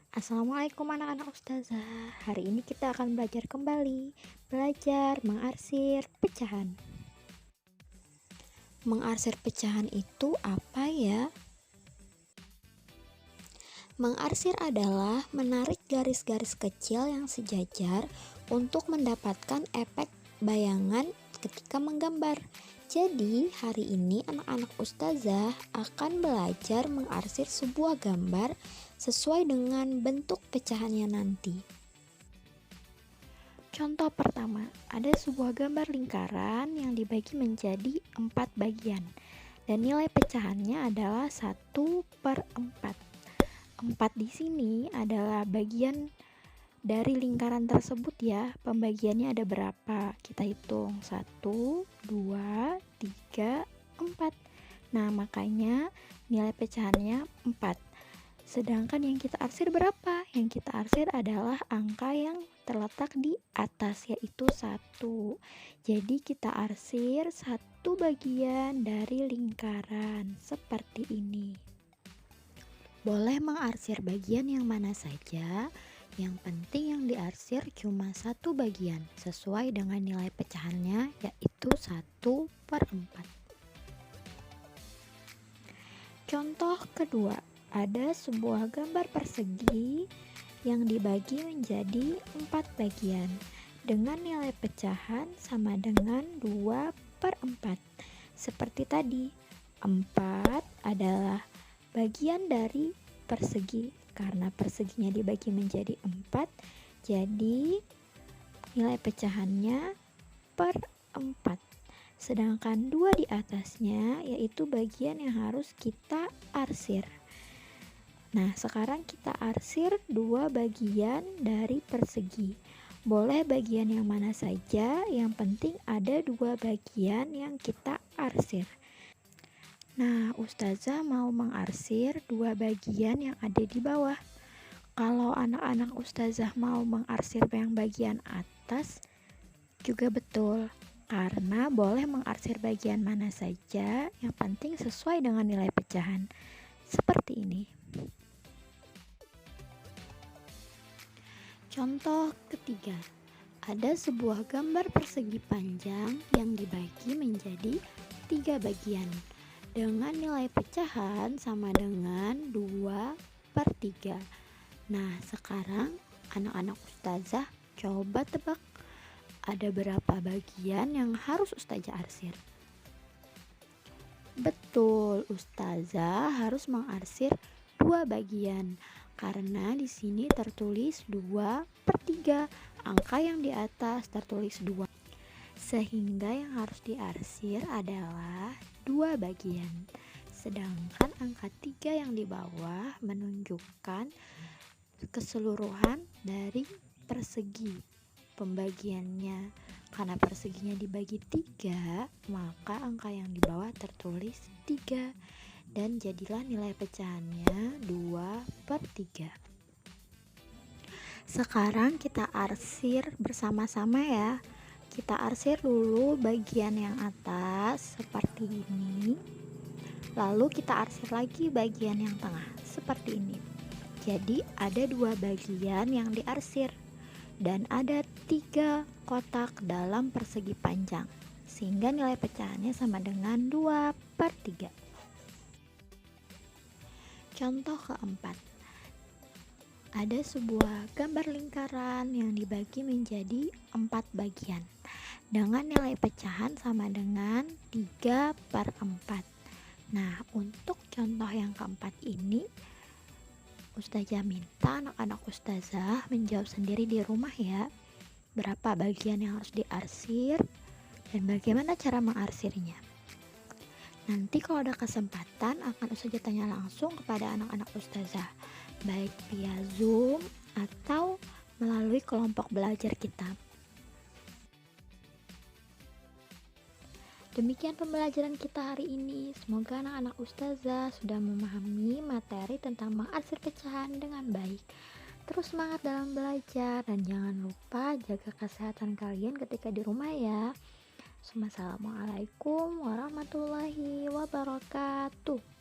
Assalamualaikum anak-anak ustazah. Hari ini kita akan belajar kembali. Belajar mengarsir pecahan. Mengarsir pecahan itu apa ya? Mengarsir adalah menarik garis-garis kecil yang sejajar untuk mendapatkan efek bayangan ketika menggambar. Jadi, hari ini anak-anak ustazah akan belajar mengarsir sebuah gambar sesuai dengan bentuk pecahannya nanti. Contoh pertama, ada sebuah gambar lingkaran yang dibagi menjadi 4 bagian dan nilai pecahannya adalah 1/4. 4 di sini adalah bagian dari lingkaran tersebut ya. Pembagiannya ada berapa? Kita hitung 1, 2, 3, 4. Nah, makanya nilai pecahannya 4. Sedangkan yang kita arsir berapa? Yang kita arsir adalah angka yang terletak di atas, yaitu 1. Jadi kita arsir satu bagian dari lingkaran seperti ini. Boleh mengarsir bagian yang mana saja, yang penting yang diarsir cuma satu bagian sesuai dengan nilai pecahannya, yaitu 1/4. Contoh kedua, ada sebuah gambar persegi yang dibagi menjadi 4 bagian dengan nilai pecahan sama dengan 2/4. Seperti tadi, 4 adalah bagian dari persegi. Karena perseginya dibagi menjadi 4, jadi nilai pecahannya per 4. Sedangkan 2 di atasnya yaitu bagian yang harus kita arsir. Nah, sekarang kita arsir 2 bagian dari persegi. Boleh bagian yang mana saja, yang penting ada 2 bagian yang kita arsir. Nah, ustazah mau mengarsir 2 bagian yang ada di bawah. Kalau anak-anak ustazah mau mengarsir yang bagian atas juga betul, karena boleh mengarsir bagian mana saja, yang penting sesuai dengan nilai pecahan. Seperti ini. Contoh ketiga, ada sebuah gambar persegi panjang yang dibagi menjadi 3 bagian dengan nilai pecahan sama dengan 2/3. Nah, sekarang anak-anak ustazah coba tebak ada berapa bagian yang harus ustazah arsir? Betul, ustazah harus mengarsir 2 bagian karena di sini tertulis 2/3. Angka yang di atas tertulis 2. Sehingga yang harus diarsir adalah 2 bagian. Sedangkan angka 3 yang di bawah menunjukkan keseluruhan dari persegi pembagiannya. Karena perseginya dibagi 3, maka angka yang di bawah tertulis 3 dan jadilah nilai pecahannya 2/3. Sekarang kita arsir bersama-sama ya. Kita arsir dulu bagian yang atas seperti ini. Lalu kita arsir lagi bagian yang tengah seperti ini. Jadi ada 2 bagian yang diarsir dan ada 3 kotak dalam persegi panjang, sehingga nilai pecahannya sama dengan 2/3. Contoh keempat, ada sebuah gambar lingkaran yang dibagi menjadi 4 bagian dengan nilai pecahan sama dengan 3/4. Nah, untuk contoh yang keempat ini, ustazah minta anak-anak ustazah menjawab sendiri di rumah ya. Berapa bagian yang harus diarsir dan bagaimana cara mengarsirnya. Nanti kalau ada kesempatan akan ustazah tanya langsung kepada anak-anak ustazah, baik via Zoom atau melalui kelompok belajar kita. Demikian pembelajaran kita hari ini. Semoga anak-anak ustazah sudah memahami materi tentang mengarsir pecahan dengan baik. Terus semangat dalam belajar dan jangan lupa jaga kesehatan kalian ketika di rumah ya. Assalamualaikum warahmatullahi wabarakatuh.